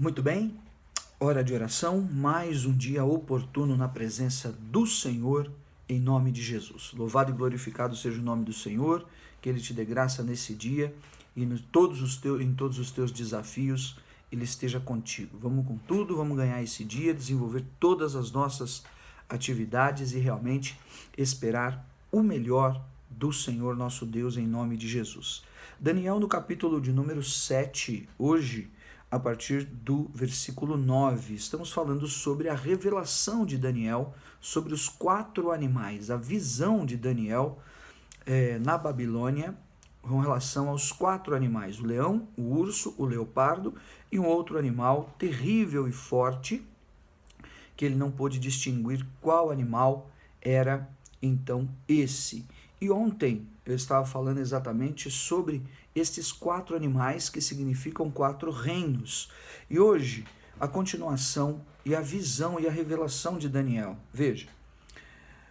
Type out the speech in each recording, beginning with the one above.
Muito bem, hora de oração, mais um dia oportuno na presença do Senhor, em nome de Jesus. Louvado e glorificado seja o nome do Senhor, que Ele te dê graça nesse dia e em todos os teus desafios Ele esteja contigo. Vamos com tudo, vamos ganhar esse dia, desenvolver todas as nossas atividades e realmente esperar o melhor do Senhor nosso Deus em nome de Jesus. Daniel no capítulo de número 7, hoje, a partir do versículo 9. Estamos falando sobre a revelação de Daniel sobre os 4 animais, a visão de Daniel na Babilônia com relação aos 4 animais, o leão, o urso, o leopardo e um outro animal terrível e forte, que ele não pôde distinguir qual animal era então esse. E ontem eu estava falando exatamente sobre estes 4 animais que significam 4 reinos. E hoje, a continuação e a visão e a revelação de Daniel. Veja,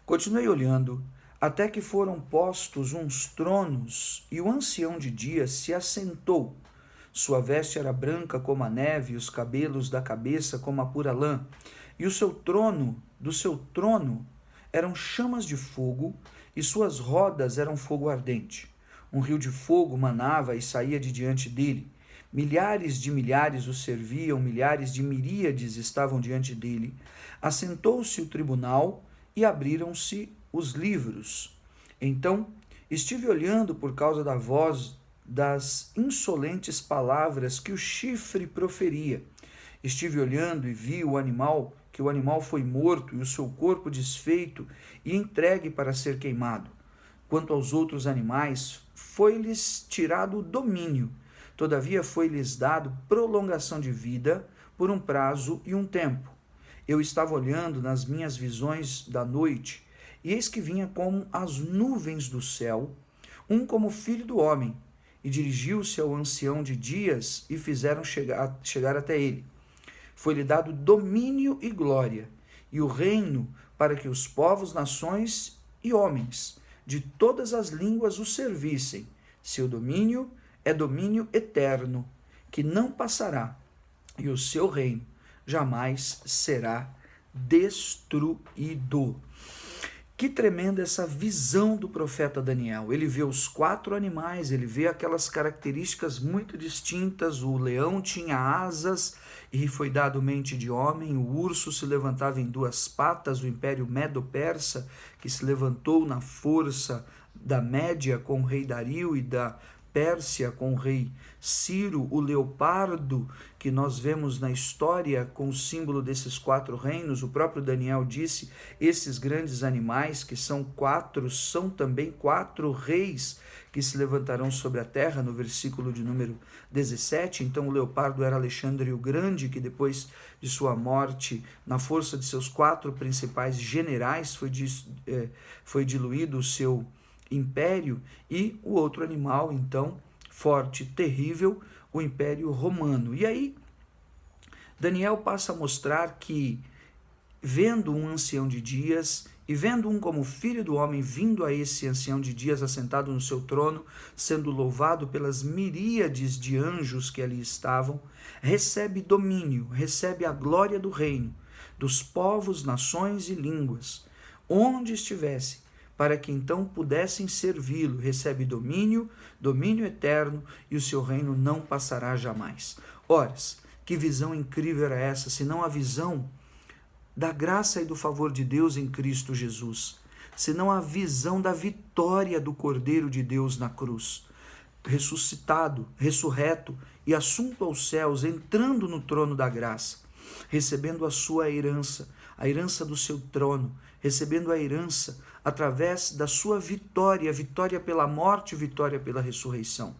continuei olhando, até que foram postos uns tronos, e o ancião de dias se assentou. Sua veste era branca como a neve, e os cabelos da cabeça como a pura lã. E o seu trono, do seu trono, eram chamas de fogo, e suas rodas eram fogo ardente. Um rio de fogo manava e saía de diante dele. Milhares de milhares o serviam, milhares de miríades estavam diante dele. Assentou-se o tribunal e abriram-se os livros. Então estive olhando por causa da voz das insolentes palavras que o chifre proferia. Estive olhando e vi o animal foi morto e o seu corpo desfeito e entregue para ser queimado. Quanto aos outros animais, foi-lhes tirado o domínio. Todavia foi-lhes dado prolongação de vida por um prazo e um tempo. Eu estava olhando nas minhas visões da noite, e eis que vinha como as nuvens do céu, um como filho do homem, e dirigiu-se ao ancião de dias e fizeram chegar até ele. Foi-lhe dado domínio e glória, e o reino para que os povos, nações e homens de todas as línguas o servissem. Seu domínio é domínio eterno, que não passará, e o seu reino jamais será destruído. Que tremenda essa visão do profeta Daniel. Ele vê os 4 animais, ele vê aquelas características muito distintas. O leão tinha asas e foi dado mente de homem. O urso se levantava em 2 patas. O império Medo-Persa, que se levantou na força da Média com o rei Dario e da Pérsia com o rei Ciro. O leopardo, que nós vemos na história com o símbolo desses 4 reinos. O próprio Daniel disse, esses grandes animais, que são 4, são também 4 reis que se levantarão sobre a terra, no versículo de número 17. Então o leopardo era Alexandre o Grande, que depois de sua morte, na força de seus 4 principais generais, foi diluído o seu império. E o outro animal, então, forte, terrível, o Império Romano. E aí, Daniel passa a mostrar que, vendo um ancião de dias e vendo um como filho do homem vindo a esse ancião de dias assentado no seu trono, sendo louvado pelas miríades de anjos que ali estavam, recebe domínio, recebe a glória do reino, dos povos, nações e línguas, onde estivesse, para que então pudessem servi-lo. Recebe domínio eterno, e o seu reino não passará jamais. Ora, que visão incrível era essa, senão a visão da graça e do favor de Deus em Cristo Jesus, senão a visão da vitória do Cordeiro de Deus na cruz, ressuscitado, ressurreto e assunto aos céus, entrando no trono da graça, recebendo a sua herança, a herança do seu trono, recebendo a herança através da sua vitória, vitória pela morte, vitória pela ressurreição.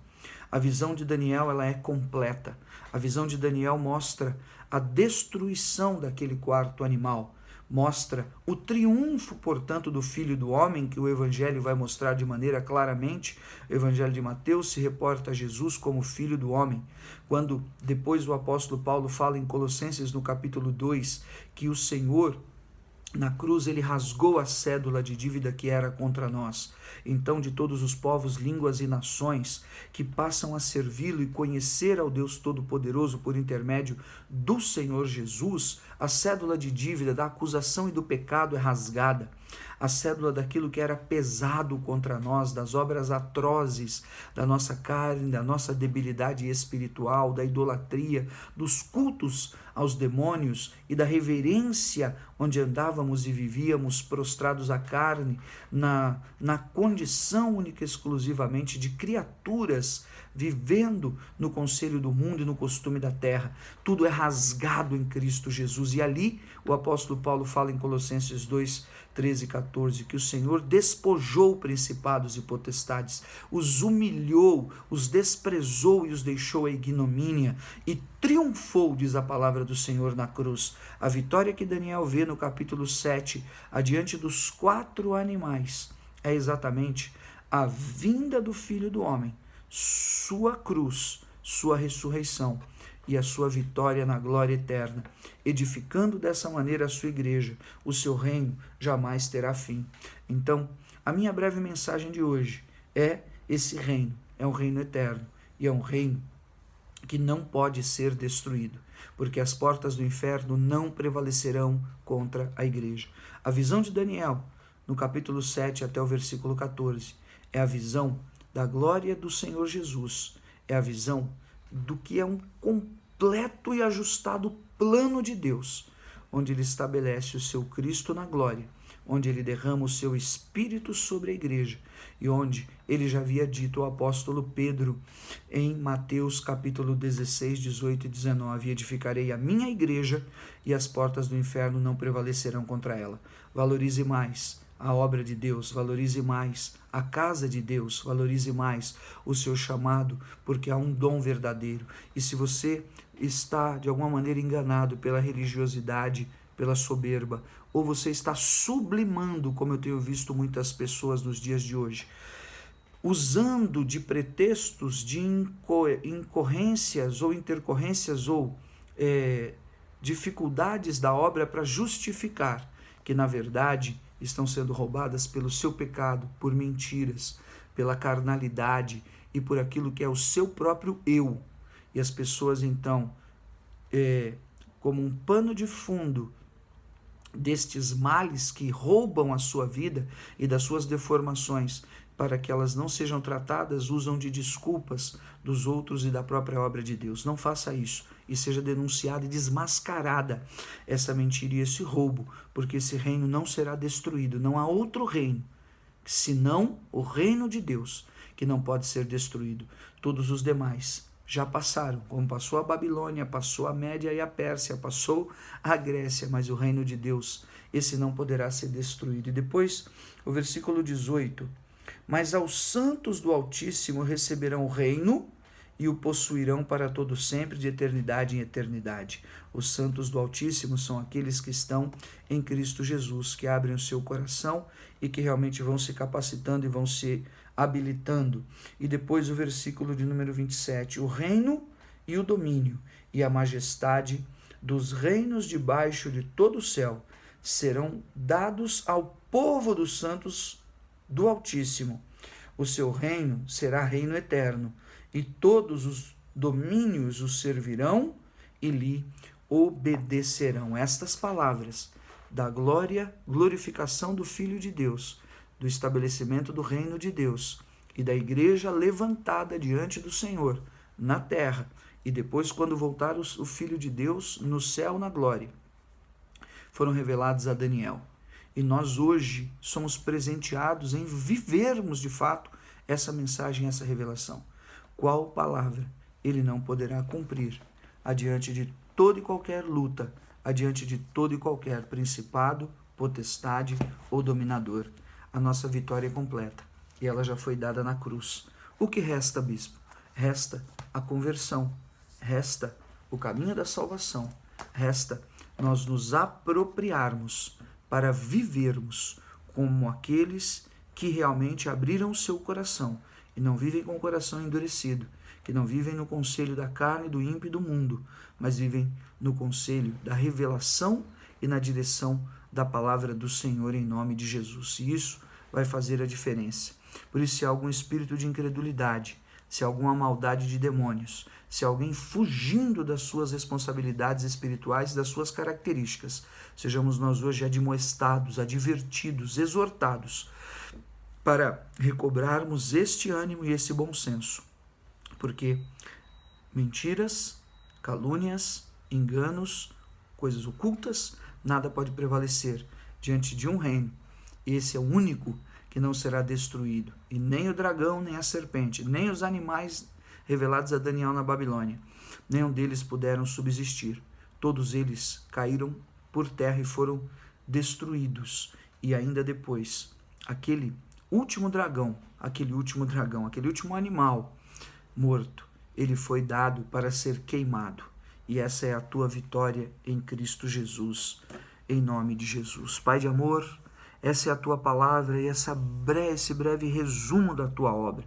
A visão de Daniel, ela é completa. A visão de Daniel mostra a destruição daquele 4º animal, mostra o triunfo, portanto, do Filho do Homem, que o Evangelho vai mostrar de maneira claramente. O Evangelho de Mateus se reporta a Jesus como Filho do Homem, quando depois o apóstolo Paulo fala em Colossenses, no capítulo 2, que o Senhor Na cruz ele rasgou a cédula de dívida que era contra nós. Então de todos os povos, línguas e nações que passam a servi-lo e conhecer ao Deus Todo-Poderoso por intermédio do Senhor Jesus, a cédula de dívida da acusação e do pecado é rasgada. A cédula daquilo que era pesado contra nós, das obras atrozes da nossa carne, da nossa debilidade espiritual, da idolatria, dos cultos aos demônios e da reverência onde andávamos e vivíamos prostrados à carne, na condição única e exclusivamente de criaturas vivendo no conselho do mundo e no costume da terra. Tudo é rasgado em Cristo Jesus. E ali o apóstolo Paulo fala em Colossenses 2, 13 e 14, que o Senhor despojou principados e potestades, os humilhou, os desprezou e os deixou à ignomínia, e triunfou, diz a palavra do Senhor na cruz. A vitória que Daniel vê no capítulo 7, adiante dos 4 animais, é exatamente a vinda do Filho do Homem, sua cruz, sua ressurreição e a sua vitória na glória eterna, edificando dessa maneira a sua igreja. O seu reino jamais terá fim. Então, a minha breve mensagem de hoje é esse reino, é um reino eterno e é um reino que não pode ser destruído, porque as portas do inferno não prevalecerão contra a igreja. A visão de Daniel, no capítulo 7 até o versículo 14, é a visão da glória do Senhor Jesus, é a visão do que é um completo e ajustado plano de Deus, onde ele estabelece o seu Cristo na glória, onde ele derrama o seu Espírito sobre a igreja e onde ele já havia dito ao apóstolo Pedro em Mateus capítulo 16, 18 e 19, edificarei a minha igreja e as portas do inferno não prevalecerão contra ela. Valorize mais a obra de Deus, valorize mais a casa de Deus, valorize mais o seu chamado, porque há um dom verdadeiro. E se você está de alguma maneira enganado pela religiosidade, pela soberba, ou você está sublimando, como eu tenho visto muitas pessoas nos dias de hoje, usando de pretextos de incorrências ou intercorrências ou dificuldades da obra para justificar que, na verdade, estão sendo roubadas pelo seu pecado, por mentiras, pela carnalidade e por aquilo que é o seu próprio eu. E as pessoas, então, como um pano de fundo destes males que roubam a sua vida e das suas deformações, para que elas não sejam tratadas, usam de desculpas dos outros e da própria obra de Deus. Não faça isso e seja denunciada e desmascarada essa mentira e esse roubo, porque esse reino não será destruído. Não há outro reino, senão o reino de Deus, que não pode ser destruído. Todos os demais já passaram, como passou a Babilônia, passou a Média e a Pérsia, passou a Grécia, mas o reino de Deus, esse não poderá ser destruído. E depois, o versículo 18, mas aos santos do Altíssimo receberão o reino e o possuirão para todo sempre, de eternidade em eternidade. Os santos do Altíssimo são aqueles que estão em Cristo Jesus, que abrem o seu coração e que realmente vão se capacitando e vão se habilitando. E depois o versículo de número 27, o reino e o domínio e a majestade dos reinos debaixo de todo o céu serão dados ao povo dos santos do Altíssimo. O seu reino será reino eterno, e todos os domínios o servirão e lhe obedecerão. Estas palavras da glorificação do Filho de Deus, do estabelecimento do reino de Deus e da igreja levantada diante do Senhor na terra, e depois, quando voltar o Filho de Deus no céu, na glória, foram revelados a Daniel. E nós hoje somos presenteados em vivermos de fato essa mensagem, essa revelação. Qual palavra ele não poderá cumprir adiante de toda e qualquer luta, adiante de todo e qualquer principado, potestade ou dominador? A nossa vitória é completa e ela já foi dada na cruz. O que resta, bispo? Resta a conversão, resta o caminho da salvação, resta nós nos apropriarmos para vivermos como aqueles que realmente abriram o seu coração e não vivem com o coração endurecido, que não vivem no conselho da carne, do ímpio e do mundo, mas vivem no conselho da revelação e na direção da palavra do Senhor em nome de Jesus. E isso vai fazer a diferença. Por isso, se há algum espírito de incredulidade, se há alguma maldade de demônios, se há alguém fugindo das suas responsabilidades espirituais, das suas características, sejamos nós hoje admoestados, advertidos, exortados, para recobrarmos este ânimo e esse bom senso. Porque mentiras, calúnias, enganos, coisas ocultas, nada pode prevalecer diante de um reino. Esse é o único que não será destruído. E nem o dragão, nem a serpente, nem os animais revelados a Daniel na Babilônia, nenhum deles puderam subsistir. Todos eles caíram por terra e foram destruídos. E ainda depois, aquele último animal morto, ele foi dado para ser queimado. E essa é a tua vitória em Cristo Jesus, em nome de Jesus. Pai de amor, essa é a tua palavra e esse breve resumo da tua obra.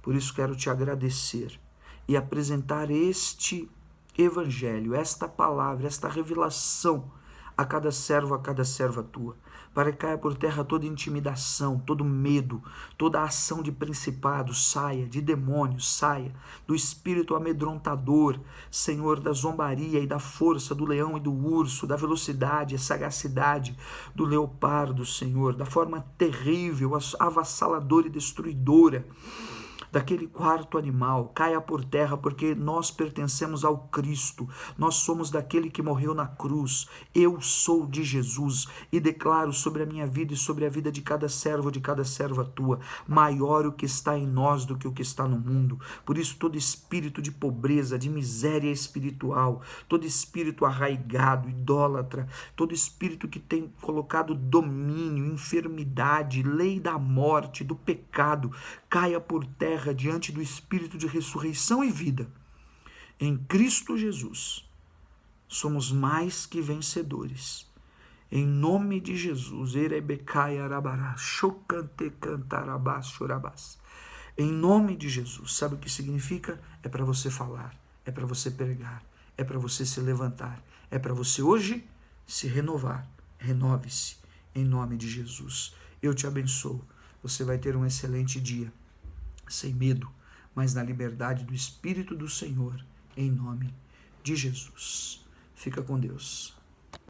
Por isso quero te agradecer e apresentar este evangelho, esta palavra, esta revelação a cada servo, a cada serva tua, para que caia por terra toda intimidação, todo medo, toda ação de principado saia, de demônios saia, do espírito amedrontador, Senhor, da zombaria e da força do leão e do urso, da velocidade e sagacidade do leopardo, Senhor, da forma terrível, avassaladora e destruidora daquele quarto animal, caia por terra, porque nós pertencemos ao Cristo, nós somos daquele que morreu na cruz, eu sou de Jesus, e declaro sobre a minha vida e sobre a vida de cada servo, de cada serva tua, maior o que está em nós do que o que está no mundo. Por isso todo espírito de pobreza, de miséria espiritual, todo espírito arraigado, idólatra, todo espírito que tem colocado domínio, enfermidade, lei da morte, do pecado, caia por terra diante do Espírito de ressurreição e vida. Em Cristo Jesus, somos mais que vencedores. Em nome de Jesus, em nome de Jesus, sabe o que significa? É para você falar, é para você pregar, é para você se levantar, é para você hoje se renovar. Renove-se em nome de Jesus. Eu te abençoo. Você vai ter um excelente dia, sem medo, mas na liberdade do Espírito do Senhor, em nome de Jesus. Fica com Deus.